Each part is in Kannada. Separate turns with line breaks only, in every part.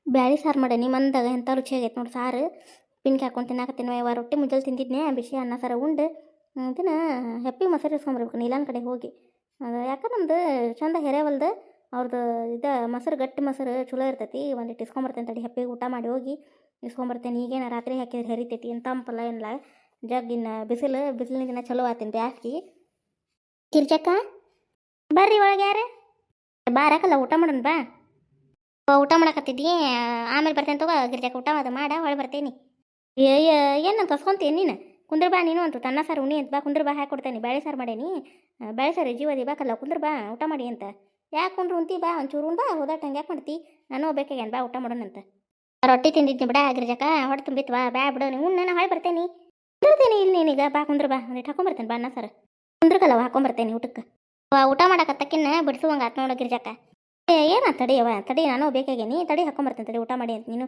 ಬ್ಯಾಳಿ ಸಾರು ಮಾಡೇನಿ ಮಂದಾಗ ಎಂಥ ರುಚಿಯಾಗೈತೆ ನೋಡಿ ಸಾರು. ಪಿನ್ಕಿ ಹಾಕೊಂಡು ತಿನ್ನಾಕತ್ತೀನಿ ಯವ್ವ. ರೊಟ್ಟಿ ಮುಂಜಾನೆ ತಿಂದಿದ್ನೆ ಬಿಸಿ ಅನ್ನ ಸಾರು ಉಂಡು ದಿನ ಹೆಪ್ಪಿ ಮೊಸರು ಇಸ್ಕೊಂಬರ್ಬೇಕು ನೀಲನ್ ಕಡೆ ಹೋಗಿ. ಅದು ಯಾಕೆ ನಮ್ದು ಚಂದ ಹೆರೇವಲ್ದು ಅವ್ರದ್ದು ಇದು ಮೊಸರು ಗಟ್ಟಿ ಮೊಸರು ಚಲೋ ಇರ್ತೈತಿ. ಒಂದಿಟ್ಟು ಇಸ್ಕೊಂಬರ್ತೇನೆ ತಡಿ ಹೆಪ್ಪಿಗೆ ಊಟ ಮಾಡಿ ಹೋಗಿ ಇಸ್ಕೊಂಬರ್ತೇನೆ. ಈಗೇನ ರಾತ್ರಿ ಹಾಕಿದ್ರೆ ಹರಿತೈತಿ ಏನು ತಂಪಲ್ಲ ಏನಿಲ್ಲ. ಜಗ್ಗಿನ ಬಿಸಿಲಿನ ಚಲೋ ಆತೀನಿ ಬ್ಯಾಸ್ಗಿ. ಕಿರ್ಚಕ್ಕ ಬರ್ರಿ ಒಳಗೆ ಯಾರು ಬಾರಾಕಲ್ಲ ಊಟ ಮಾಡೋಣ ಬಾ. ಊಟ ಮಾಡಕತ್ತಿದ್ದಿ ಆಮೇಲೆ ಬರ್ತೇನೆ ತಗೋ ಗಿರ್ಜಾಕ ಊಟ ಅದು ಮಾಡ ಹೊಳೆ ಬರ್ತೇನೆ. ಏನು ಕಸ್ಕೊಂತೀನಿ ನೀನು ಕುಂದ್ರ ಬಾ ನೀನು ಅಂತ ಅನ್ನ ಸಾರು ಉಣಿ ಅಂತ ಬಾ ಕುಂದ್ರ ಬಾ ಹಾಕಿ ಕೊಡ್ತೇನೆ. ಬೇಳೆ ಸಾರು ಮಾಡೇನಿ ಬೇಳೆ ಸಾರು ಜೀವದಿ ಬಾಕಲ್ಲ ಕುಂದ್ರ ಬಾ ಊಟ ಮಾಡಿ ಅಂತ. ಯಾಕೆ ಕುಂಡ್ರು ಉಂತಿ ಬಾ ಒಂಚೂರು ಬಾ ಹೋದಾಟ ಹಂಗೆ ಯಾಕೆ ಮಾಡ್ತಿ. ನಾನು ಬೇಕಾಗ್ಯಾನ ಬಾ ಊಟ ಮಾಡೋಣಂತ. ರೊಟ್ಟಿ ತಿಂದಿದ್ನಿ ಬಿಡ ಗಿರ್ಜಾಕ ಹೊಟ್ಟೆ ತುಂಬಿತ್ತು ಬಾ ಬ್ಯಾ ಬಿಡು ನೀವು ನಾನು ಹೊಳೆ ಬರ್ತೇನೆ. ಕುಂದಿರ್ತೀನಿ ಇಲ್ಲಿ ನೀನೀಗ ಬಾ ಕುಂದ್ರ ಬಾ ಒಂದಿಟ್ಟು ಹಾಕೊಂಬರ್ತೇನೆ ಬಾ ಅನ್ನ ಸಾರು ಕುಂದ್ರಕಲ್ಲವ ಹಾಕೊಂಬರ್ತೇನೆ ಊಟಕ್ಕೆ. ಊಟ ಮಾಡಕತ್ತಕ್ಕಿನ್ನ ಬಿಡಿಸುವಂಗೆ ಆತ್ ನೋಡೋ ಗಿರ್ಜಾಕ. ಏನ ತಡಿಯವ ತಡಿ ನಾನು ಬೇಕಾಗೇನಿ ತಡಿ ಹಾಕೊಂಬರ್ತೇನೆ ತಡಿ ಊಟ ಮಾಡಿ ಅಂತ ನೀನು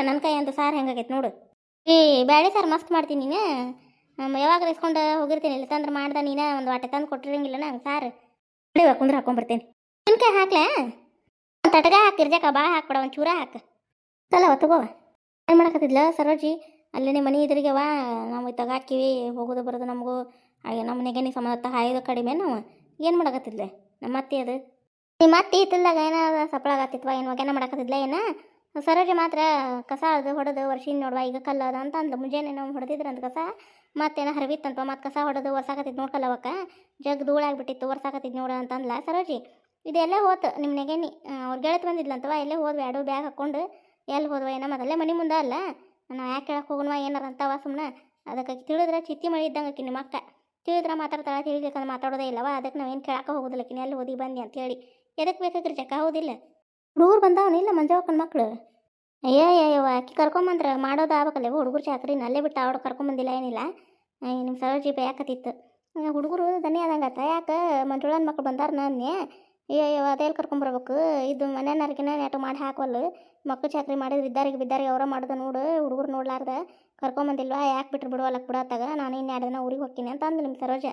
ನನ್ನ ಕೈ ಅಂತ ಸಾರು ಹೆಂಗಾಗೈತೆ ನೋಡು. ಬ್ಯಾಳೆ ಸಾರು ಮಸ್ತ್ ಮಾಡ್ತೀನಿ ನೀನು. ಯಾವಾಗ ಇಸ್ಕೊಂಡು ಹೋಗಿರ್ತೀನಿ ಇಲ್ಲ ತಂದ್ರೆ ಮಾಡ್ದೆ ನೀನು ಒಂದು ವಾಟೆ ತಂದು ಕೊಟ್ಟಿರಂಗಿಲ್ಲ ನಂಗೆ ಸಾರು. ತಡಿವ ಕುಂದ್ರೆ ಹಾಕೊಂಬರ್ತೇನೆ. ನಿನ್ಕಾಯಿ ಹಾಕ್ಲಾ ತಟಗ ಹಾಕಿರ್ಜಾಕ ಭಾಳ ಹಾಕ್ಬಿಡ ಒಂದು ಚೂರ ಹಾಕು ಅಲ್ಲವ ತಗೋವ. ಏನು ಮಾಡಕತ್ತಿದ್ಲ ಸರೋಜಿ ಅಲ್ಲಿ ನಿಮ್ಮ ಮನೆ ಇದ್ರಿಗೆವ ನಾವು ಇತ್ತಾಗ ಹಾಕಿವಿ ಹೋಗೋದು ಬರೋದು ನಮಗೂ ನಮ್ಮ ನೆಗೆನಿಗೆ ಸಂಬಂಧ ಹಾಯೋದು ಕಡಿಮೆ ನಾವು. ಏನು ಮಾಡಕತ್ತಿದ್ಲೆ ನಮ್ಮ ಅತ್ತೆ ಅದು ನಿಮ್ಮ ಅತ್ತೆ ಇತ್ತಿಲ್ದಾಗ ಏನಾದ ಸಪ್ಪಳಾಗತ್ತಿತ್ವ ಏನು ಒಗ್ಯಾನ ಮಾಡಕತ್ತಿದ್ಲ ಏನ. ಸರೋಜ ಮಾತ್ರ ಕಸ ಅದು ಹೊಡೆದು ವರ್ಷಿನ ನೋಡುವ ಈಗ ಕಲ್ಲ ಅದ ಅಂತ ಅಂದ್ಲು. ಮುಂಜಾನೆ ನಾವು ಹೊಡೆದಿದ್ರಂತ ಕಸ ಮತ್ತೇನೋ ಹರಿವಿತ್ತಂತ ಮತ್ತೆ ಕಸ ಹೊಡೆದು ವರ್ಷಾಕತ್ತಿದ್ದು ನೋಡ್ಕಲ್ಲವಕ್ಕ ಜಗ್ ಧೂಳಾಗ್ಬಿಟ್ಟಿತ್ತು ವರ್ಷಾಕತ್ತಿದ್ದು ನೋಡ ಅಂತ ಅಂದ್ಲ ಸರೋಜಿ. ಇದೆಲ್ಲ ಹೋತು ನಿಮ್ಮ ನೆಗೆನಿ ಅವ್ರ ಗೆಳತ್ ಬಂದಿದ್ಲಂತವ ಎಲ್ಲೇ ಹೋದ್ವಿ ಎರಡು ಬ್ಯಾಗ್ ಹಾಕ್ಕೊಂಡು ಎಲ್ಲಿ ಹೋದ್ವ ಏನೋ ಮೊದಲೇ ಮನೆ ಮುಂದೆ ಅಲ್ಲ ನಾವು ಯಾಕೆ ಕೇಳಕ್ಕೆ ಹೋಗೋಣ ಏನಾರ ಅಂತವ ಸುಮ್ಮನೆ. ಅದಕ್ಕೆ ತಿಳಿದ್ರೆ ಚಿತ್ತಿ ಮಳಿ ಇದ್ದಂಗೆ ನಿಮ್ಮ ಅಕ್ಕ ತಿಳಿದ್ರೆ ಮಾತಾಡ್ತಾಳೆ ತಿಳಿಬೇಕಂದ್ರೆ ಮಾತಾಡೋದೇ ಇಲ್ಲವ. ಅದಕ್ಕೆ ನಾವೇನು ಕೇಳಕ್ಕೆ ಹೋಗೋದಿಲ್ಲ ಎಲ್ಲಿ ಓದಿ ಬಂದು ಅಂತೇಳಿ ಎದಕ್ಕೆ ಬೇಕಾಗ್ರಿ ಜಕ್ಕ ಹೌದಿಲ್ಲ. ಹುಡುಗರು ಬಂದವನಿಲ್ಲ ಮಂಜವಕ್ಕನ ಮಕ್ಳು ಅಯ್ಯಯ್ಯವ ಅಕ್ಕಿ ಕರ್ಕೊಂಬಂದ್ರೆ ಮಾಡೋದು ಆಗ್ಬೇಕಲ್ಲ ಹುಡುಗರು ಚಾಕ್ರಿ ಅಲ್ಲೇ ಬಿಟ್ಟು ಅವ್ರು ಕರ್ಕೊಂಬಂದಿಲ್ಲ ಏನಿಲ್ಲ. ನಿಮ್ಮ ಸರೋಜಿ ಬೇಯಾಕತ್ತಿತ್ತು ಹುಡುಗರು ದನಿ ಆದಂಗತ್ತ ಯಾಕೆ ಮಂಜುಳನ ಮಕ್ಳು ಬಂದಾರ ನಾನೇ ಅಯ್ಯಯ್ಯವ ಅದೆಲ್ಲಿ ಕರ್ಕೊಂಬರ್ಬೇಕು ಇದು ಮನೆಯವ್ರಿಗಿನ ನೆಟ್ಟು ಮಾಡಿ ಹಾಕೋಲ್ಲ. ಮಕ್ಕಳು ಚಾಕ್ರಿ ಮಾಡಿದ್ರೆ ಬಿದ್ದಾರಿಗೆ ಅವರ ಮಾಡೋದು ನೋಡು ಹುಡುಗರು ನೋಡ್ಲಾರ್ದ ಕರ್ಕೊಂಬಂದಿಲ್ವಾ ಯಾಕೆ ಬಿಟ್ರು ಬಿಡುವಲ್ಲಕ್ಕೆ ಬಿಡತ್ತಾಗ ನಾನು ಇನ್ನು 2 ದಿನ ಊರಿಗೆ ಹೋಗ್ತೀನಿ ಅಂತ ಅಂದ್ಲು ನಿಮ್ಮ ಸರೋಜ.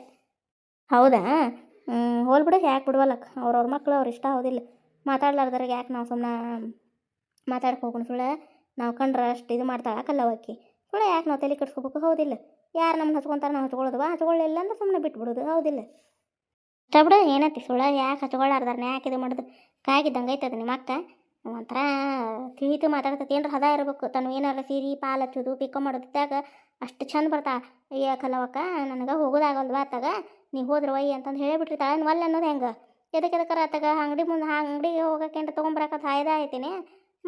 ಹೌದಾ ಹೋಲ್ಬಿಡ ಯಾಕೆ ಬಿಡುವಲ್ಲಕ್ಕೆ ಅವ್ರವ್ರ ಮಕ್ಕಳು ಅವ್ರು ಇಷ್ಟ ಹೌದಿಲ್ಲ. ಮಾತಾಡ್ಲಾರ್ದ್ರಿಗೆ ಯಾಕೆ ನಾವು ಸುಮ್ಮನೆ ಮಾತಾಡಕ್ಕೆ ಹೋಗೋಣ ಸುಳ್ಳೆ ನಾವು ಕಂಡ್ರೆ ಅಷ್ಟು ಇದು ಮಾಡ್ತಾಳೆ ಕಲ್ಲವಕ್ಕಿ ಸುಳ್ಳೆ ಯಾಕೆ ನಾವು ತಲೆ ಕೆಡ್ಸ್ಕೋಬೇಕು ಹೌದಿಲ್ಲ. ಯಾರು ನಮ್ಮನ್ನ ಹಚ್ಕೊತಾರೆ ನಾವು ಹಚ್ಕೊಳ್ಳೋದು ಹಚ್ಕೊಳ್ಳಿಲ್ಲ ಅಂದ್ರೆ ಸುಮ್ಮನೆ ಬಿಟ್ಬಿಡೋದು ಹೌದಿಲ್ಲ. ಇಷ್ಟ ಬಿಡು ಏನೈತಿ ಸುಳ್ಳೆ ಯಾಕೆ ಹಚ್ಕೊಳ್ಳಾರ್ದಾರ ಯಾಕೆ ಇದು ಮಾಡೋದು ಕಾಗಿದ್ದಂಗೆ ಐತದ ನಿಮ್ಮ ಅಕ್ಕ ಒಂಥರ ಕಿವಿತು ಮಾತಾಡ್ತೈತಿ ಏನ್ರ ಹದ ಇರಬೇಕು. ತನು ಏನಾರ ಸೀರೆ ಪಾಲು ಹಚ್ಚೋದು ಪಿಕ್ಕ ಮಾಡೋದಿದ್ದಾಗ ಅಷ್ಟು ಚಂದ ಬರ್ತಾ ಅಯ್ಯ ಕಲ್ಲವಕ್ಕ ನನಗೆ ಹೋಗೋದಾಗಲ್ವಾ ಆತಾಗ ನೀವು ಹೋದ್ರೆ ಒಯ್ಯಿ ಅಂತಂದು ಹೇಳಿಬಿಟ್ಟಿರ್ತಾಳೆ ಒಲ್ಲೆ ಅನ್ನೋದು ಹೆಂಗೆ ಎದಕ್ಕೆದಕ್ಕಾರ ಆತಾಗ ಅಂಗಡಿ ಮುಂದೆ ಅಂಗಡಿಗೆ ಹೋಗೋಕೆ ಅಂತ ತೊಗೊಂಬರಕ್ಕೆ ಹಾಯ್ದ ಆಯ್ತೀನಿ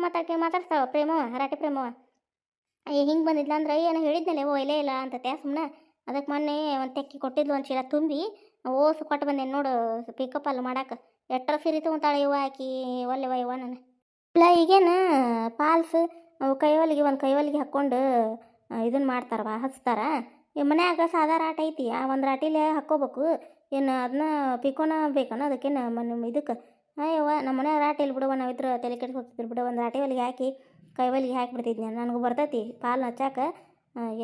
ಮತ್ತು ಆಕೆ ಮಾತಾಡ್ತಾವ ಪ್ರೇಮವ ಹರಾಟೆ ಪ್ರೇಮವ ಹಿಂಗೆ ಬಂದಿದ್ಲ ಅಂದ್ರೆ ಏನೋ ಹೇಳಿದ್ನಲ್ಲ ಇಲ್ಲೇ ಇಲ್ಲ ಅಂತತೆ ಸುಮ್ಮನೆ. ಅದಕ್ಕೆ ಮೊನ್ನೆ ಒಂದು ತೆಕ್ಕಿ ಕೊಟ್ಟಿದ್ಲು ಒಂದು ಚೀಲ ತುಂಬಿ ಓಸು ಕೊಟ್ಟು ಬಂದೇನು ನೋಡು ಪಿಕಪ್ ಅಲ್ಲಿ ಮಾಡಕ್ಕೆ ಎಟ್ಟರ ಸೀರೆ ತೊಗೊತಾಳೆ ಇವ ಆಕಿ ಒಲ್ಲೆವ ಇವ ನಾನು ಇಲ್ಲ ಈಗೇನು ಪಾಲ್ಸು ಅವು ಕೈವಲಿಗೆ ಒಂದು ಕೈವಲಿಗೆ ಹಾಕ್ಕೊಂಡು ಇದನ್ನು ಮಾಡ್ತಾರವ ಹಚ್ತಾರ. ಈ ಮನ್ಯಾಗ ಸಾದಾ ರಾಟ ಐತಿ ಆ ಒಂದು ರಾಟಿಲೆ ಹಾಕ್ಕೋಬೇಕು ಏನು ಅದನ್ನ ಪಿಕೋನ ಬೇಕನ ಅದಕ್ಕೇನು ಇದಕ್ಕೆ ಅಯ್ಯವ್ವ ನಮ್ಮ ಮನೆ ರಾಟಿ ಇಲ್ಲಿ ಬಿಡುವ ನಾವಿದ್ರೆ ತಲೆ ಕೆಡ್ಸ್ಕೊತಿದ್ರು ಬಿಡು ಒಂದು ರಾಟಿ ಹೊಲಿಗೆ ಹಾಕಿ ಕೈವಲಿಗೆ ಹಾಕಿಬಿಡ್ತಿದ್ನಿ ನನಗೂ ಬರ್ತೈತಿ ಪಾಲು ಹಚ್ಚಾಕ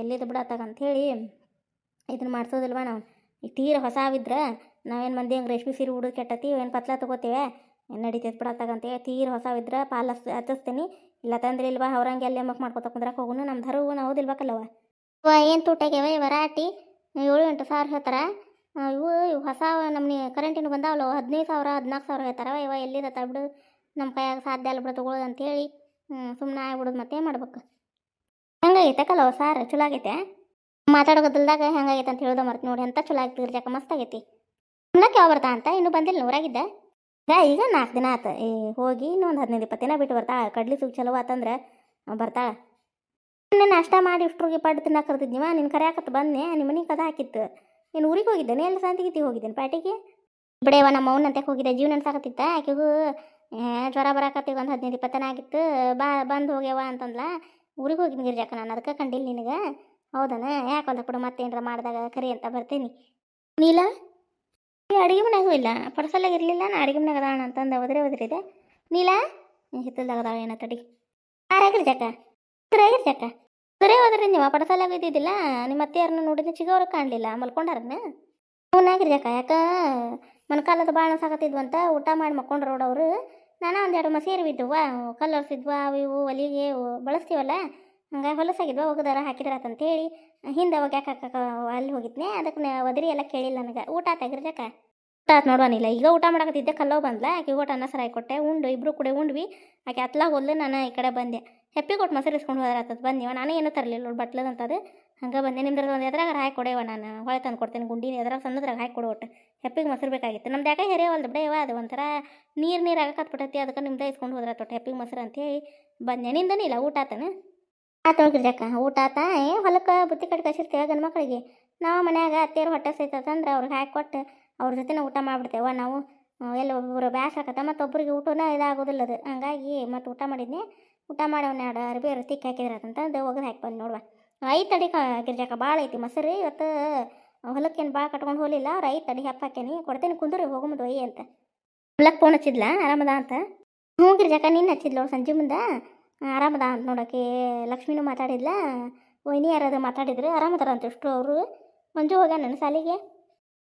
ಎಲ್ಲಿದ್ದು ಬಿಡತ್ತಾಗಂಥೇಳಿ ಇದನ್ನು ಮಾಡಿಸೋದಿಲ್ವ ನಾವು. ಈಗ ತೀರ ಹೊಸಾವಿದ್ರೆ ನಾವೇನು ಮಂದಿ ಹಂಗೆ ರೇಷ್ಮೆ ಸೀರೆ ಹುಡುಗ ಕೆಟ್ಟತಿ ಏನು ಪತ್ಲ ತೊಗೋತೇವೆ ನಡೀತೈತೆ ಬಿಡತ್ತಾಗಂತೇಳಿ ತೀರ ಹೊಸಾವಿದ್ರೆ ಪಾಲು ಹಚ್ಚಿಸ್ತೀನಿ. ಇಲ್ಲ ತಂದ್ರೆ ಇಲ್ವಾ ಅವ್ರಂಗೆ ಅಲ್ಲಿ ಅಮ್ಮಕ್ಕೆ ಮಾಡ್ಕೊತ ಕುಂದ್ರಕ್ಕೆ ಹೋಗುನು ನಮ್ಮ ಧರು ಹೌದಿಲ್ವಕ್ಕಲ್ಲವ. ಏನು ತೂಟಾಗ್ಯಾವ ಇವ ರಾಟಿ 7-8 ಸಾವಿರ ಹೇಳ್ತಾರೆ. ಇವು ಹೊಸ ನಮ್ಮನೆ ಕರೆಂಟಿನ ಬಂದಾವಲ್ಲ 15,000 14,000 ಹೇಳ್ತಾರೆ. ಇವ ಎಲ್ಲಿದತ್ತ ಬಿಡು ನಮ್ಮ ಕೈಯಾಗ ಸಾಧ್ಯ ಅಲ್ಲ ಬಿಡು ತೊಗೊಳೋದು ಅಂತೇಳಿ ಸುಮ್ಮನೆ ಆಗ್ಬಿಡೋದು ಮತ್ತೆ ಏನು ಮಾಡ್ಬೇಕು. ಹೆಂಗಾಗೈತೆ ಕಲ್ಲವ ಸಾರು ಚಲೋ ಆಗೈತೆ ಮಾತಾಡೋದಿಲ್ದಾಗ ಹೆಂಗಾಗೈತೆ ಅಂತ ಹೇಳ್ದೆ ಮರ್ತು ನೋಡಿ ಅಂತ ಚಲೋ ಆಗ್ತಿದ್ರು ಜಾಕ ಮಸ್ತ್ ಆಗೈತಿ. ಸುಮ್ಮಕ್ಕೆ ಯಾವ ಬರ್ತಾ ಅಂತ ಇನ್ನೂ ಬಂದಿಲ್ಲ ಊರಾಗಿದ್ದ ಈಗ 4 ದಿನ ಆತ ಹೋಗಿ ಇನ್ನೂ ಒಂದು 15-20 ದಿನ ಬಿಟ್ಟು ಬರ್ತಾಳೆ. ಕಡ್ಲಿ ಸುಗ್ ಚಲೋ ಆತಂದ್ರೆ ಬರ್ತಾಳೆ. ನಾನು ನಾಷ್ಟ ಮಾಡಿ ಇಷ್ಟ್ರಿಗೆ ಪಡ್ಡು ತಿನ್ನಕ್ಕೆ ಕರ್ತಿದ್ನಿವ ನಿನ್ನ ಕರೆಯಾಕತ್ತು ಬಂದೆ ನಿಮ್ಮ ಮನೆ ಕದ ಹಾಕಿತ್ತು ನೀನು ಊರಿಗೆ ಹೋಗಿದ್ದೇನೆ ಎಲ್ಲ ಸಂತಿಗಿತ್ತಿ ಹೋಗಿದ್ದೇನೆ ಪ್ಯಾಟಿಗೆ ಬಿಡೇವ ನಮ್ಮ ಅವನಂತೆ ಹೋಗಿದ್ದೆ ಜೀವನ ಸಾಕತ್ತಿತ್ತ ಆಕೆಗೂ ಜ್ವರ ಬರಾಕತ್ತೀವಿ ಒಂದು 15-20 ದಿನ ಆಗಿತ್ತು ಬಂದು ಹೋಗ್ಯವ ಅಂತಂದ್ಲ. ಊರಿಗೆ ಹೋಗಿದ್ದೀನಿ ಗಿರ್ಜಾಕ ನಾನು ಅದಕ್ಕೆ ಕಂಡಿಲ್ಲ ನಿನಗೆ ಹೌದನ ಯಾಕೆ ಹೊಲ್ದ ಕೊಡು ಮತ್ತೇನಾರ ಮಾಡಿದಾಗ ಕರಿ ಅಂತ ಬರ್ತೀನಿ. ನೀಲ ಅಡುಗೆ ಮನೆಯಾಗೂ ಇಲ್ಲ ಪರ್ಸಲ್ಲಾಗ ಇರಲಿಲ್ಲ ನಾನು ಅಡುಗೆ ಮನೆಯಾಗ ಅದಾಳ ಅಂತಂದು ಒದ್ರಿದೆ ನೀಲ ಹಿತ್ತಲ್ದಾಗ ಅದಾಳ ಏನ ತಡಿ ಗಿರ್ಜಾಕ ಗಿರ್ಜಾಕ ಸರಿ ಹೋದ್ರಿ ನೀವು ಪಡಸಲಾಗ ಇದ್ದಿದ್ದಿಲ್ಲ ನಿಮ್ಮ ಅತ್ತೆ ಯಾರನ್ನ ನೋಡಿದ್ರೆ ಚಿಗವ್ರಿಗೆ ಕಾಣಲಿಲ್ಲ ಮಲ್ಕೊಂಡಾರನ್ನ ಅವನಾಗಿರ್ಜಾಕ ಯಾಕೆ ಮನ್ಕಾಲದ ಭಾಳ ಸಾಕತ್ತಿದ್ವಂತ ಊಟ ಮಾಡಿ ಮಕ್ಕೊಂಡ್ರು ನೋಡವರು ನಾನು ಒಂದೆರಡು ಮಸೀರು ಬಿದ್ದುವ ಕಲ್ಲು ಒರೆಸಿದ್ವ ಅವು ಇವು ಒಲಿಗೆ ಬಳಸ್ತೀವಲ್ಲ ಹಂಗಾಗಿ ಹೊಲಸಾಗಿದ್ವ ಒಗದಾರ ಹಾಕಿದ್ರ ಅಂತೇಳಿ ಹಿಂದೆ ಒಗ್ಯಾಕ ಅಲ್ಲಿ ಹೋಗಿದ್ನೆ ಅದಕ್ಕೆ ಒದರಿ ಎಲ್ಲ ಕೇಳಿಲ್ಲ ನನಗೆ ಊಟ ತೆಗಿರ್ಜಕ ಊಟ ಆತು ನೋಡೋನಿಲ್ಲ ಈಗ ಊಟ ಮಾಡಕತ್ತಿದ್ದೆ ಕಲ್ಲೋ ಬಂದ್ಲ ಆಕೆ ಊಟ ಅನ್ನ ಸಾರು ಕೊಟ್ಟೆ ಉಂಡು ಇಬ್ರು ಕೂಡ ಉಂಡ್ವಿ ಆಕೆ ಹತ್ಲಾಗ ಹೋದ್ಲು ನಾನು ಈ ಕಡೆ ಬಂದೆ ಹೆಪ್ಪಿ ಕೊಟ್ಟು ಮೊಸರು ಇಸ್ಕೊಂಡು ಹೋದ್ರ ಆತದ ಬಂದೀವ ನಾನು ಏನೂ ತರಲಿಲ್ಲ ನೋಡಿ ಬಟ್ಲದಂತದು ಹಂಗೆ ಬಂದೆ ನಿಮ್ದ್ರದ್ದು ಒಂದು ಎದ್ರಾಗ ಹಾಕಿ ಕೊಡೆವ ನಾನು ಹೊಳೆ ತಂದು ಕೊಡ್ತೇನೆ ಗುಂಡಿನ ಎದ್ರಾಗ ಸಣ್ಣದ್ರಾಗ ಹಾಕಿ ಕೊಡು ಒಟ್ಟು ಹೆಪ್ಪಿಗೆ ಮೊಸರು ಬೇಕಾಗಿತ್ತು ನಮ್ದು ಯಾಕೆ ಹೆರೇವಲ್ದು ಬಿಡೆಯವ ಅದು ಒಂಥರ ನೀರು ಆಗಕತ್ಬಿಟ್ಟೈತಿ ಅದಕ್ಕೆ ನಿಮ್ದೇ ಇಸ್ಕೊಂಡು ಹೋದ್ರ ತೊಟ್ಟು ಹೆಪ್ಪಿಗೆ ಮೊಸರು ಅಂತೇಳಿ ಬಂದೆ ನಿಂದನೇ ಇಲ್ಲ ಊಟ ಆತನ ಆತ ಹೋಗಿರ್ಜಕ್ಕ ಊಟ ಆತ ಹೊಲಕ್ಕೆ ಬುತ್ತಿ ಕಟ್ಟಿ ಕಳಿಸಿರ್ತೇವೆ ಗಂಡು ಮಕ್ಕಳಿಗೆ ನಾವು ಮನ್ಯಾಗ ಅತ್ತೇರು ಹೊಟ್ಟೆ ಸೈತಂದ್ರೆ ಅವ್ರಿಗೆ ಹಾಕಿ ಕೊಟ್ಟು ಅವ್ರ ಜೊತೆ ಊಟ ಮಾಡಿಬಿಡ್ತೇವೆ ನಾವು ಎಲ್ಲ ಒಬ್ಬರು ಬ್ಯಾಸ್ ಹಾಕತ್ತ ಮತ್ತು ಒಬ್ಬರಿಗೆ ಊಟನ ಇದಾಗೋದಿಲ್ಲ ಅದು ಹಂಗಾಗಿ ಮತ್ತು ಊಟ ಮಾಡಿದ್ನಿ ಊಟ ಮಾಡಿ ಒಂದೆರಡು ಅರ್ಬಿ ತಿಕ್ಕಿ ಹಾಕಿದ್ರಂತಂದು ಒಗದು ಹಾಕಿ ಬಂದು ನೋಡುವ ಐದು ತಡಿ ಗಿರ್ಜಾಕ ಭಾಳ ಐತಿ ಮೊಸರು ಇವತ್ತು ಹೊಲಕ್ಕೇನು ಭಾಳ ಕಟ್ಕೊಂಡು ಹೋಗಲಿಲ್ಲ ಅವ್ರು ಐದು ತಡಿ ಹೆಪ್ಪ ಹಾಕೇನಿ ಕೊಡ್ತೇನೆ ಕುಂದ್ರಿ ಹೋಗಂಬುದು ಒಯ್ಯಿ ಅಂತ ಹೊಲಕ್ಕೆ ಫೋನ್ ಹಚ್ಚಿದ್ಲ ಆರಾಮದ ಅಂತ ಹ್ಞೂ ಗಿರ್ಜಾಕ ನಿನ್ನ ಹಚ್ಚಿದ್ಲು ಅವ್ರು ಸಂಜೆ ಮುಂದೆ ಆರಾಮದ ಅಂತ ನೋಡೋಕೆ ಲಕ್ಷ್ಮೀನೂ ಮಾತಾಡಿದ್ಲ ವೈನಿ ಯಾರಾದ್ರು ಮಾತಾಡಿದ್ರು ಆರಾಮದಾರ ಅಂತ ಇಷ್ಟು ಅವರು ಮಂಜು ಹೋಗ್ಯಾನ ನನ್ನ ಸಾಲಿಗೆ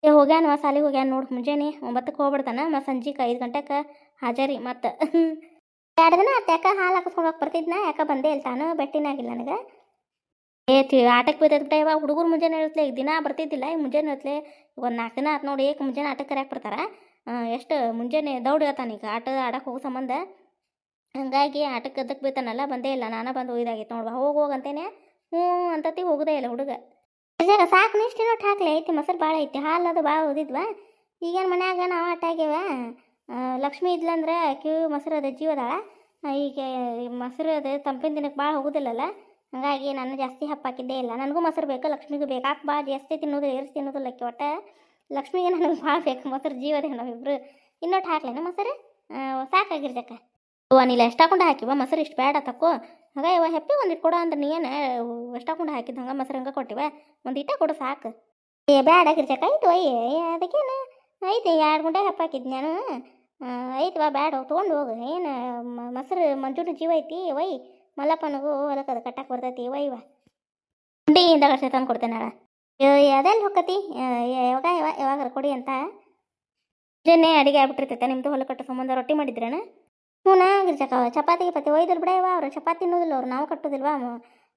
ಹೋಗ್ಯಾನ ಸಾಲಿಗೆ ಹೋಗ್ಯಾನ ನೋಡಿ ಮುಂಜಾನೆ 9ಕ್ಕೆ ಹೋಗ್ಬಿಡ್ತಾನ ಮತ್ತು ಸಂಜೆಗೆ 5 ಗಂಟೆಗೆ ಹಾಜರಿ ಮತ್ತು 2 ದಿನ ಆತ ಯಾಕೆ ಹಾಲು ಹಾಕಿಸ್ಕೊಂಡು ಹೋಗಿ ಬರ್ತಿದ್ನ ಯಾಕೆ ಬಂದೇ ಇಲ್ಲ ತಾನು ಭೇಟಿನಾಗಿಲ್ಲ ನನಗೆ ಆಟಕ್ಕೆ ಬರ್ತೈತೆ ಬಿಟ್ಟ ಇವಾಗ ಹುಡುಗರು ಮುಂಜಾನೆ ಇರ್ತಲೆ ಈಗ ದಿನ ಬರ್ತಿದ್ದಿಲ್ಲ ಈಗ ಮುಂಜಾನೆ ಇರ್ತಲೆ ಒಂದು 4 ದಿನ ಆತು ನೋಡಿ ಏಕೆ ಮುಂಜಾನೆ ಆಟಕ್ಕೆ ಕರೆಯಕ್ಕೆ ಬರ್ತಾರೆ ಎಷ್ಟು ಮುಂಜಾನೆ ದೌಡ್ ಹೇಳ್ತಾನೆ ಈಗ ಆಡಕ್ಕೆ ಹೋಗೋ ಸಂಬಂಧ ಹಂಗಾಗಿ ಆಟಕ್ಕೆ ಅದಕ್ಕೆ ಬೀತಾನಲ್ಲ ಬಂದೇ ಇಲ್ಲ ನಾನು ಬಂದು ಒಯ್ದಾಗಿತ್ತು ನೋಡುವ ಹೋಗಂತೇನೆ ಹ್ಞೂ ಅಂತತಿ ಹೋಗೋದೇ ಇಲ್ಲ ಹುಡುಗ ಇದಾಗ ಸಾಕು ಇಷ್ಟು ನೋಟ್ ಹಾಕ್ಲಿ ಐತಿ ಮೊಸರು ಭಾಳ ಐತಿ ಹಾಲು ಅದು ಭಾಳ ಓದಿದ್ವಾ ಈಗೇನು ಮನ್ಯಾಗ ನಾವು ಆಟ ಆಗ್ಯಾವ ಲಕ್ಷ್ಮಿ ಇದ್ಲಂದ್ರೆ ಕಿವಿ ಮೊಸರು ಅದು ಜೀವದಾಳ ಈಗ ಮೊಸರು ಅದು ತಂಪಿನ ದಿನಕ್ಕೆ ಭಾಳ ಹೋಗೋದಿಲ್ಲಲ್ಲ ಹಾಗಾಗಿ ನಾನು ಜಾಸ್ತಿ ಹಪ್ಪಾಕಿದ್ದೇ ಇಲ್ಲ ನನಗೂ ಮೊಸರು ಬೇಕು ಲಕ್ಷ್ಮಿಗೂ ಬೇಕು ಹಾಕಿ ಭಾಳ ಜಾಸ್ತಿ ತಿನ್ನೋದು ಏರ್ಸಿ ತಿನ್ನೋದಿಲ್ಲ ಒಟ್ಟು ಲಕ್ಷ್ಮಿಗೆ ನನಗೆ ಭಾಳ ಬೇಕು ಮೊಸರು ಜೀವದೇ ನಾವಿಬ್ರು ಇನ್ನೊಟ್ಟು ಹಾಕ್ಲೇನು ಮೊಸರು ಸಾಕಾಗಿರ್ಜಕ್ಕ ನೀಲ್ಲ ಎಷ್ಟು ಹಾಕೊಂಡು ಹಾಕಿವ ಮೊಸರು ಇಷ್ಟು ಬೇಡ ತಕ್ಕೋ ಹಾಗ ಇವ ಹೆಪ್ಪಿ ಒಂದಿಟ್ಟು ಕೊಡು ಅಂದ್ರೆ ನೀನು ಎಷ್ಟು ಹಾಕೊಂಡು ಹಾಕಿದ್ದು ಹಂಗೆ ಮೊಸರು ಹಂಗೆ ಕೊಟ್ಟಿವ ಒಂದು ಇಟ್ಟ ಕೊಡು ಸಾಕು ಬೇಡ ಗಿರ್ಜಕ್ಕ ಐತು ಒಯ್ಯ ಅದಕ್ಕೇನು ಐತಿ 2 ಗುಂಟೆ ಹೆಪ್ಪ ಹಾಕಿದ್ದು ನಾನು ಐತವಾ ಬೇಡ ತೊಗೊಂಡು ಹೋಗು ಏನು ಮೊಸರು ಮಂಜೂರು ಜೀವ ಐತಿ ಒಯ್ ಮಲ್ಲಪ್ಪನಿಗೂ ಹೊಲಕ್ಕೆ ಅದು ಕಟ್ಟಕ್ಕೆ ಬರ್ತೈತಿ ಒಯ್ವ ಗುಂಡಿಯಿಂದ ಕಷ್ಟ ತಂದು ಕೊಡ್ತೇನೆ ನಾಳೆ ಅದೆಲ್ಲಿ ಹೊಕ್ಕತಿ ಯಾವಾಗ ಕೊಡಿ ಅಂತ ಜನ್ನೇ ಅಡುಗೆ ಆಗ್ಬಿಟ್ಟಿರ್ತೈತೆ ನಿಮ್ಮದು ಹೊಲ ಕಟ್ಟೋ ಸಂಬಂಧ ರೊಟ್ಟಿ ಮಾಡಿದ್ರೇನ ಹ್ಞೂ ಗಿರ್ಜಕ್ಕ ಚಪಾತಿ ಗಿಪಾತಿ ಒಯ್ದ್ರು ಬಿಡವ ಅವ್ರು ಚಪಾತಿ ತಿನ್ನೋದಿಲ್ಲ ಅವ್ರು ನಾವು ಕಟ್ಟೋದಿಲ್ವಾ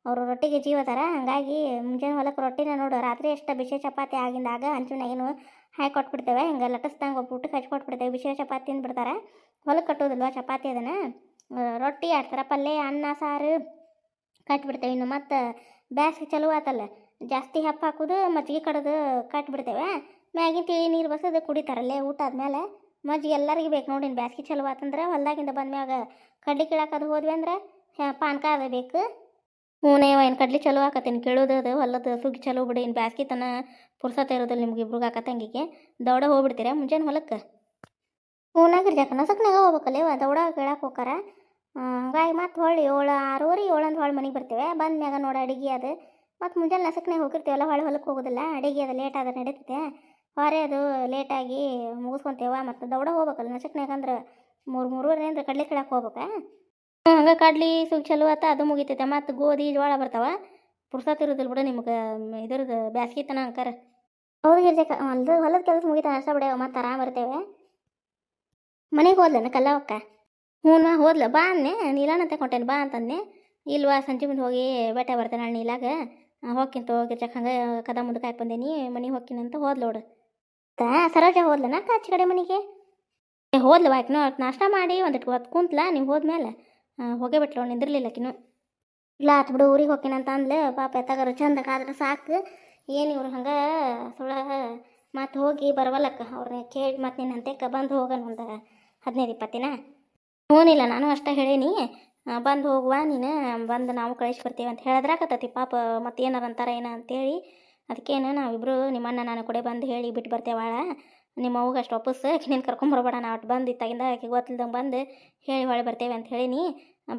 ಅವರು ರೊಟ್ಟಿಗೆ ಜೀವ ಥರ ಹಾಗಾಗಿ ಮುಂಜಾನೆ ಹೊಲಕ್ಕೆ ರೊಟ್ಟಿನ ನೋಡು ರಾತ್ರಿ ಎಷ್ಟು ಬಿಸಿ ಚಪಾತಿ ಆಗಿಂದಾಗ ಹಂಚಿನಾಗೇನು ಹಾಕಿ ಕೊಟ್ಬಿಡ್ತೇವೆ ಹಿಂಗೆ ಲಟ್ಟಿಸ್ದಂಗೆ ಒಬ್ಬ ಊಟಕ್ಕೆ ಹಚ್ಚಿ ಕೊಟ್ಬಿಡ್ತೇವೆ ಬಿಸಿ ಚಪಾತಿ ತಿಂದ್ಬಿಡ್ತಾರೆ ಹೊಲಕ್ಕೆ ಕಟ್ಟೋದಿಲ್ವ ಚಪಾತಿ ಅದನ್ನು ರೊಟ್ಟಿ ಆಡ್ತಾರೆ ಪಲ್ಯ ಅನ್ನ ಸಾರು ಕಟ್ಬಿಡ್ತೇವೆ ಇನ್ನು ಮತ್ತು ಬ್ಯಾಸ್ಗೆ ಚಲೋ ಆತಲ್ಲ ಜಾಸ್ತಿ ಹೆಪ್ಪ ಹಾಕೋದು ಮಜ್ಜಿಗೆ ಕಡೋದು ಕಟ್ಬಿಡ್ತೇವೆ ಮ್ಯಾಗಿನ ತಿಳಿ ನೀರು ಬಸೋದು ಕುಡಿತಾರಲ್ಲೇ ಊಟ ಆದಮೇಲೆ ಮಜ್ಜಿಗೆ ಎಲ್ಲರಿಗೂ ಬೇಕು ನೋಡಿ ಬ್ಯಾಸ್ಗೆ ಚಲೋ ಆತಂದ್ರೆ ಹೊಲ್ದಾಗಿಂದ ಬಂದ್ಮ್ಯಾಗ ಕಡ್ಲಿ ಕೀಳಾಕದು ಹೋದ್ವಿ ಅಂದ್ರೆ ಪಾನ್ಕ ಅದು ಬೇಕು ಹೂನೇ ಏನು ಕಡ್ಲಿ ಚಲೋ ಹಾಕತ್ತೇನೆ ಕೇಳೋದು ಅದು ಹೊಲದ ಸುಗ್ಗಿ ಚಲೋ ಬಿಡಿ ಇನ್ನು ಬ್ಯಾಸ್ಗೆ ತನ ಪುರ್ಸತ್ತೆ ಇರೋದಿಲ್ಲ ನಿಮ್ಗೆ ಇಬ್ರಿಗೆ ಹಾಕತ್ತಂಗಿಗೆ ದೌಡ ಹೋಗ್ಬಿಡ್ತೀರಾ ಮುಂಜಾನೆ ಹೊಲಕ್ಕೆ ಹೂನಾಗಿರ್ಜಾಕ ನಸಕ್ನಾಗ ಹೋಗ್ಬೇಕಲ್ಲ ದೌಡ ಕೇಳಕ್ಕೆ ಹೋಗಾರ ಹಂಗಾಗಿ ಮತ್ತು ಹೊಳ್ಳಿ 7 6:30 7 ಅಂದ್ರೆ ಹೊಳ್ಳಿ ಮನೆಗೆ ಬರ್ತೇವೆ ಬಂದ್ಮ್ಯಾಗ ನೋಡಿ ಅಡುಗೆ ಅದು ಮತ್ತು ಮುಂಜಾನೆ ನಸಕ್ನಾಗ ಹೋಗಿರ್ತೀವಲ್ಲ ಹೊಲಕ್ಕೆ ಹೋಗೋದಿಲ್ಲ ಅಡುಗೆ ಅದು ಲೇಟ್ ಆದ್ರೆ ನಡೀತೈತೆ ಹೊರೆ ಅದು ಲೇಟಾಗಿ ಮುಗಿಸ್ಕೊತೇವ ಮತ್ತು ದೌಡ ಹೋಗ್ಬೇಕಲ್ಲ ನಸಕ್ನಾಗ ಅಂದ್ರೆ 3-3:30 ಅಂದ್ರೆ ಕಡ್ಲಿ ಕೀಳಕ್ಕೆ ಹೋಗ್ಬೇಕಾ ಹಂಗೆ ಕಡ್ಲಿ ಸುಗ್ ಚಲೋ ಆತ ಅದು ಮುಗಿತೈತೆ ಮತ್ತು ಗೋಧಿ ಜೋಳ ಬರ್ತಾವ ಪುರ್ಸತ್ ಇರೋದಿಲ್ಲ ಬಿಡು ನಿಮ್ಗೆ ಇದ್ರದ್ದು ಬ್ಯಾಸ್ಗೆ ತನ ಅಂಕಾರ ಹೌದು ಗಿರ್ಜಕ್ಕ ಹೊಲದ ಕೆಲಸ ಮುಗಿತಾನೆ ಅಷ್ಟ ಬಿಡವ ಮತ್ತು ಆರಾಮ್ ಬರ್ತೇವೆ ಮನೆಗೆ ಹೋದ್ಲನ ಕಲ್ಲವಕ್ಕ ಹ್ಞೂ ಹೋದ್ಲ ಬಾ ಅನ್ನೆ ನೀಲಾನಂತೆ ಕೊಟ್ಟೇನೆ ಬಾ ಅಂತಂದೆ ಇಲ್ವಾ ಸಂಜೆ ಮುಂದೆ ಹೋಗಿ ಬೇಟೆ ಬರ್ತೇನೆ ನಾನು ನೀಲಾಗ ಹೋಗ್ಕಿಂತ ಗಿರ್ಜಕ್ಕ ಹಂಗೆ ಕದ ಮುಂದಕ್ಕೆ ಹಾಕಿ ಬಂದೇನಿ ಮನೆಗೆ ಹೋಗ್ಕಿನಂತ ಹೋದ್ಲೋಡು ಸರೋಜ ಹೋದ್ಲನ ಆಚೆ ಕಡೆ ಮನೆಗೆ ಹೋದ್ಲು ಆಯ್ತು ನಾಷ್ಟ ಮಾಡಿ ಒಂದಿಟ್ಟು ಹೊತ್ತು ಕುಂತ್ಲ ನೀವು ಹೋದ್ಮೇಲೆ ಹೋಗೇ ಬಿಟ್ಲು ನಿಂದಿರ್ಲಿಲ್ಲಕಿನ್ನು ಇಲ್ಲ ಆತು ಬಿಡು ಊರಿಗೆ ಹೋಗ್ತೀನಂತ ಅಂದ್ಲೆ ಪಾಪ ಎತ್ತಾಗಾರು ಚಂದಕ್ಕಾದ್ರೆ ಸಾಕು ಏನು ಇವ್ರು ಹಂಗೆ ಸುಳ ಮತ್ತು ಹೋಗಿ ಬರವಲ್ಲಕ್ಕ ಅವ್ರನ್ನ ಕೇಳಿ ಮತ್ತು ನಿನ್ನ ಅಂತೆಕ್ಕ ಬಂದು ಹೋಗೋಣ ಒಂದು 15-20 ದಿನ ಹ್ಞೂನಿಲ್ಲ ನಾನು ಅಷ್ಟೇ ಹೇಳೀನಿ ಬಂದು ಹೋಗುವ ನೀನು ಬಂದು ನಾವು ಕಳಿಸಿ ಬರ್ತೀವಿ ಅಂತ ಹೇಳಿದ್ರಾಕತ್ತತಿ ಪಾಪ ಮತ್ತು ಏನಾರು ಅಂತಾರ ಏನ ಅಂತೇಳಿ ಅದಕ್ಕೇನು ನಾವಿಬ್ಬರು ನಿಮ್ಮನ್ನ ನಾನು ಕೂಡ ಬಂದು ಹೇಳಿ ಬಿಟ್ಟು ಬರ್ತೇವಾಳ ನಿಮ್ಮ ಅವ್ಗೆ ಅಷ್ಟು ವಾಪಸ್ ನೀನು ಕರ್ಕೊಂಬರ್ಬೇಡ ನಾ ಒಟ್ಟು ಬಂದು ಇತ್ತಾಗಿಂದ ಆಕೆ ಗೊತ್ತಿಲ್ದಂಗೆ ಬಂದು ಹೇಳಿ ಹೊಳೆ ಬರ್ತೇವೆ ಅಂತ ಹೇಳೀನಿ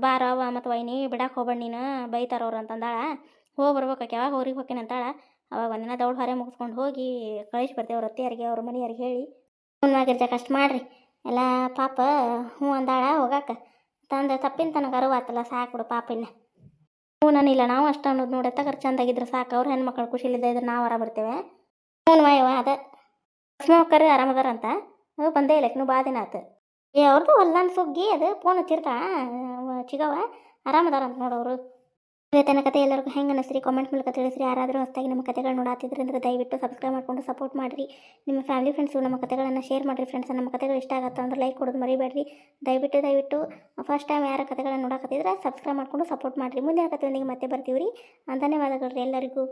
ಬಾರವ ಮತ್ತು ವೈನಿ ಬಿಡಕ್ಕೆ ಹೋಗ್ಬೇಡ ನೀನು ಬೈತಾರವ್ರು ಅಂತಂದಾಳ ಹೋಗಿ ಬರ್ಬೇಕಾಕೆ ಯಾವಾಗ ಊರಿಗೆ ಹೋಗ್ತೀನಿ ಅಂತಾಳ ಅವಾಗ ಒಂದಿನ ದೌಡ್ ಹೊರೆ ಮುಗಿಸ್ಕೊಂಡು ಹೋಗಿ ಕಳಿಸಿ ಬರ್ತೇವೆ ಅವ್ರ ಅತ್ತೆಯರಿಗೆ ಅವ್ರ ಮನೆಯವ್ರಿಗೆ ಹೇಳಿ ಹುಣ್ಣಾಗಿರ್ಜಕ್ಕೆ ಅಷ್ಟು ಮಾಡಿರಿ ಎಲ್ಲ ಪಾಪ ಹ್ಞೂ ಅಂದಾಳ ಹೋಗಾಕ ತಂದೆ ತಪ್ಪಿನ ತನಗೆ ಅರಿವಾತಲ್ಲ ಸಾಕು ಬಿಡು ಪಾಪಿನ ಹ್ಞೂ ನಾನಿಲ್ಲ ನಾವು ಅಷ್ಟು ಅನ್ನೋದು ನೋಡಿ ತಗರ್ ಚಂದಾಗಿದ್ರೆ ಸಾಕು ಅವ್ರು ಹೆಣ್ಮಕ್ಳು ಖುಷಿಲಿದ್ದ ಇದ್ರೆ ನಾವು ಆರಾಮ ಬರ್ತೇವೆ ಹ್ಞೂ ವಾಯವ ಅದ ಲಕ್ಷ್ಮಕ್ಕರು ಆರಾಮದಾರ ಅಂತ ಅದು ಬಂದೇ ಇಲ್ಲ ಇನ್ನೂ ಭಾಳ ದಿನ ಆಯ್ತು ಅವ್ರದ್ದು ಹೊಲ್ದಾನ ಸುಗ್ಗಿ ಅದು ಫೋನ್ ಹಚ್ಚಿರ್ತಾ ಚಿಗವ ಆರಾಮದಾರ ಅಂತ ನೋಡೋರು. ಇವತ್ತಿನ ಕತೆ ಎಲ್ಲರಿಗೂ ಹೆಂಗೆ ಅನ್ನಿಸ್ರಿ ಕಾಮೆಂಟ್ ಮೂಲಕ ತಿಳಿಸ್ರಿ. ಯಾರಾದರೂ ಹೊಸದಾಗಿ ನಮ್ಮ ಕತೆಗಳು ನೋಡಾತಿದ್ರೆ ಅಂದ್ರೆ ದಯವಿಟ್ಟು ಸಬ್ಸ್ಕ್ರೈಬ್ ಮಾಡ್ಕೊಂಡು ಸಪೋರ್ಟ್ ಮಾಡಿರಿ. ನಿಮ್ಮ ಫ್ಯಾಮಿಲಿ ಫ್ರೆಂಡ್ಸು ನಮ್ಮ ಕತೆಗಳನ್ನು ಶೇರ್ ಮಾಡಿರಿ ಫ್ರೆಂಡ್ಸ್. ನಮ್ಮ ಕತೆಗಳು ಇಷ್ಟ ಆಗುತ್ತೆ ಅಂದ್ರೆ ಲೈಕ್ ಕೊಡೋದು ಮರಿಬೇಡ್ರಿ. ದಯವಿಟ್ಟು ಫಸ್ಟ್ ಟೈಮ್ ಯಾರ ಕತೆಗಳನ್ನು ನೋಡಾಕತ್ತಿದ್ರೆ ಸಬ್ಸ್ಕ್ರೈಬ್ ಮಾಡ್ಕೊಂಡು ಸಪೋರ್ಟ್ ಮಾಡಿರಿ. ಮುಂದಿನ ಕತೆಯೊಂದಿಗೆ ಮತ್ತೆ ಬರ್ತೀವಿ ರೀ. ಧನ್ಯವಾದಗಳು ರೀ ಎಲ್ಲರಿಗೂ.